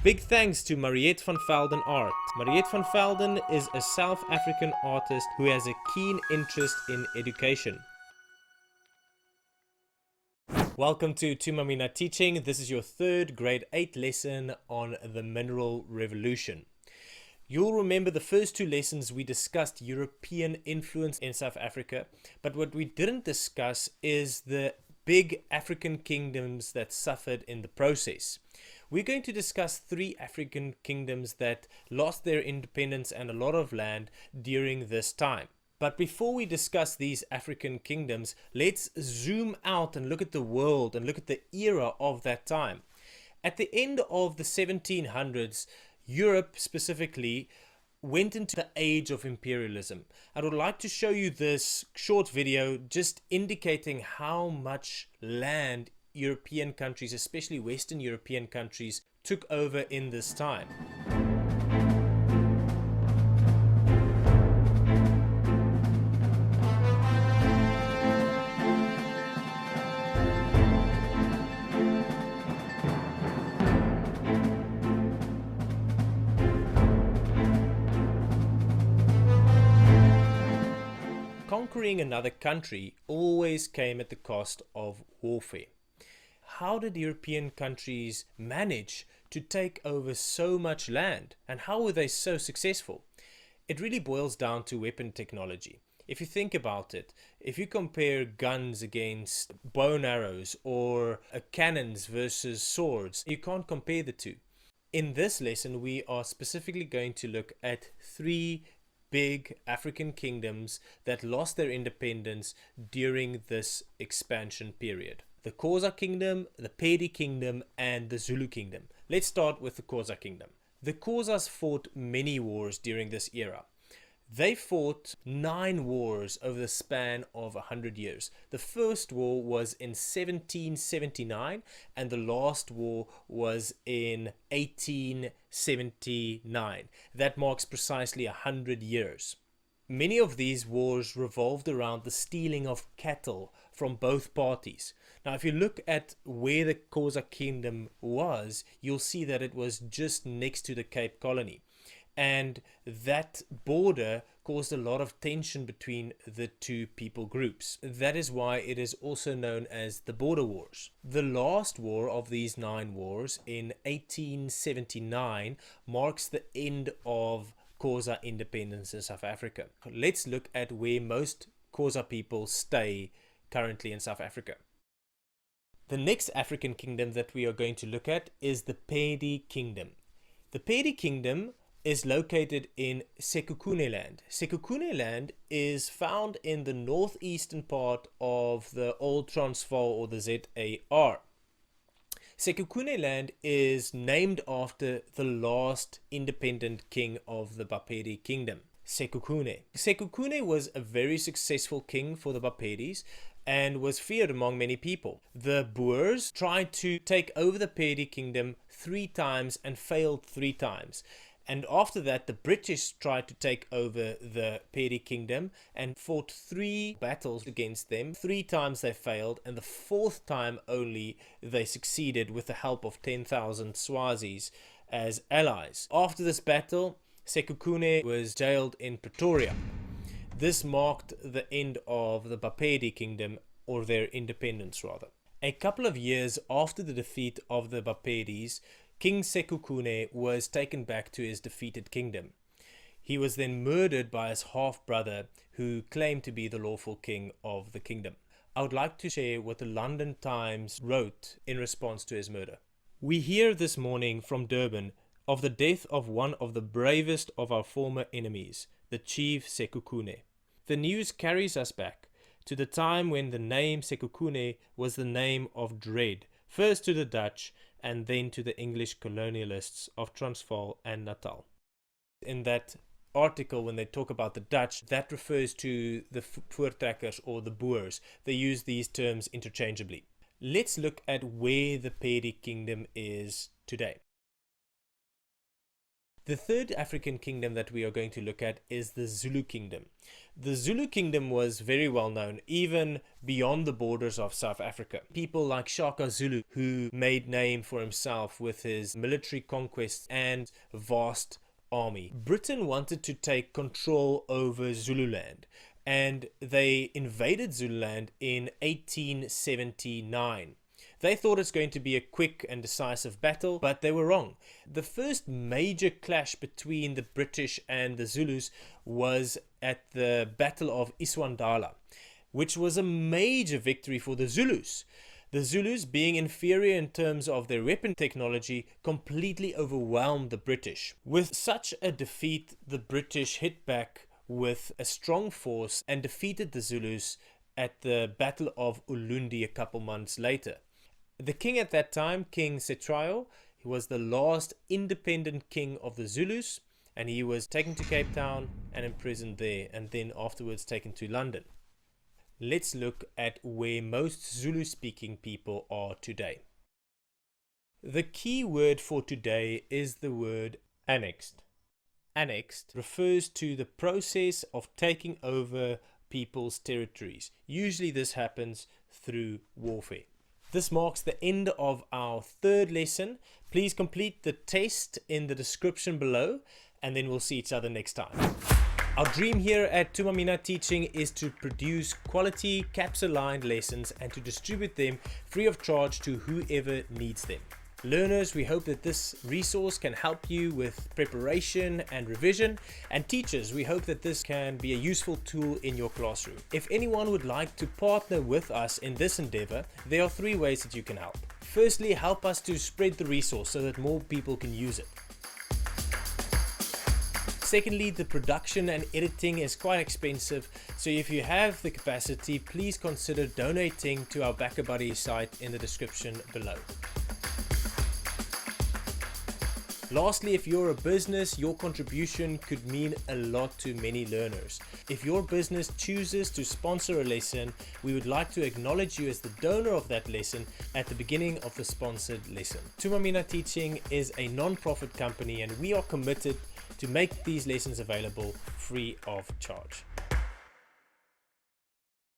Big thanks to Mariette van Velden Art. Mariette van Velden is a South African artist who has a keen interest in education. Welcome to Thuma Mina Teaching. This is your third grade 8 lesson on the mineral revolution. You'll remember the first two lessons we discussed European influence in South Africa, but what we didn't discuss is the big African kingdoms that suffered in the process. We're going to discuss three African kingdoms that lost their independence and a lot of land during this time. But before we discuss these African kingdoms, let's zoom out and look at the world and look at the era of that time. At the end of the 1700s, Europe specifically went into the age of imperialism. I would like to show you this short video just indicating how much land European countries, especially Western European countries, took over in this time. Conquering another country always came at the cost of warfare. How did European countries manage to take over so much land, and how were they so successful? It really boils down to weapon technology. If you think about it, if you compare guns against bow and arrows or cannons versus swords, you can't compare the two. In this lesson, we are specifically going to look at three big African kingdoms that lost their independence during this expansion period. The Xhosa Kingdom, the Pedi Kingdom, and the Zulu Kingdom. Let's start with the Xhosa Kingdom. The Xhosas fought many wars during this era. They fought 9 wars over the span of 100 years. The first war was in 1779 and the last war was in 1879. That marks precisely 100 years. Many of these wars revolved around the stealing of cattle from both parties. Now, if you look at where the Xhosa Kingdom was, you'll see that it was just next to the Cape Colony. And that border caused a lot of tension between the two people groups. That is why it is also known as the Border Wars. The last war of these 9 wars in 1879 marks the end of Xhosa independence in South Africa. Let's look at where most Xhosa people stay currently in South Africa. The next African kingdom that we are going to look at is the Pedi Kingdom. The Pedi Kingdom is located in Sekhukhune land. Sekhukhune land is found in the northeastern part of the Old Transvaal or the ZAR. Sekhukhune land is named after the last independent king of the Pedi Kingdom, Sekhukhune. Sekhukhune was a very successful king for the Bapedis and was feared among many people. The Boers tried to take over the Pedi Kingdom 3 times and failed 3 times. And after that, the British tried to take over the Pedi Kingdom and fought 3 battles against them. 3 times they failed, and the 4th time only they succeeded with the help of 10,000 Swazis as allies. After this battle, Sekhukhune was jailed in Pretoria. This marked the end of the Pedi Kingdom, or their independence rather. A couple of years after the defeat of the Bapedis, King Sekhukhune was taken back to his defeated kingdom. He was then murdered by his half-brother, who claimed to be the lawful king of the kingdom. I would like to share what the London Times wrote in response to his murder. We hear this morning from Durban of the death of one of the bravest of our former enemies, the chief Sekhukhune. The news carries us back to the time when the name Sekhukhune was the name of dread, first to the Dutch and then to the English colonialists of Transvaal and Natal. In that article, when they talk about the Dutch, that refers to the Voortrekkers or the Boers. They use these terms interchangeably. Let's look at where the Pedi Kingdom is today. The third African kingdom that we are going to look at is the Zulu Kingdom. The Zulu Kingdom was very well known, even beyond the borders of South Africa. People like Shaka Zulu, who made name for himself with his military conquests and vast army. Britain wanted to take control over Zululand, and they invaded Zululand in 1879. They thought it's going to be a quick and decisive battle, but they were wrong. The first major clash between the British and the Zulus was at the Battle of Isandlwana, which was a major victory for the Zulus. The Zulus, being inferior in terms of their weapon technology, completely overwhelmed the British. With such a defeat, the British hit back with a strong force and defeated the Zulus at the Battle of Ulundi a couple months later. The king at that time, King Setshwayo, he was the last independent king of the Zulus, and he was taken to Cape Town and imprisoned there, and then afterwards taken to London. Let's look at where most Zulu-speaking people are today. The key word for today is the word annexed. Annexed refers to the process of taking over people's territories. Usually this happens through warfare. This marks the end of our third lesson. Please complete the test in the description below, and then we'll see each other next time. Our dream here at Thuma Mina Teaching is to produce quality CAPS-aligned lessons and to distribute them free of charge to whoever needs them. Learners, we hope that this resource can help you with preparation and revision, and teachers, we hope that this can be a useful tool in your classroom. If anyone would like to partner with us in this endeavor, there are 3 ways that you can help. Firstly, help us to spread the resource so that more people can use it. Secondly, the production and editing is quite expensive, so if you have the capacity, please consider donating to our BackaBuddy site in the description below. Lastly, if you're a business, your contribution could mean a lot to many learners. If your business chooses to sponsor a lesson, we would like to acknowledge you as the donor of that lesson at the beginning of the sponsored lesson. Thuma Mina Teaching is a non-profit company, and we are committed to make these lessons available free of charge.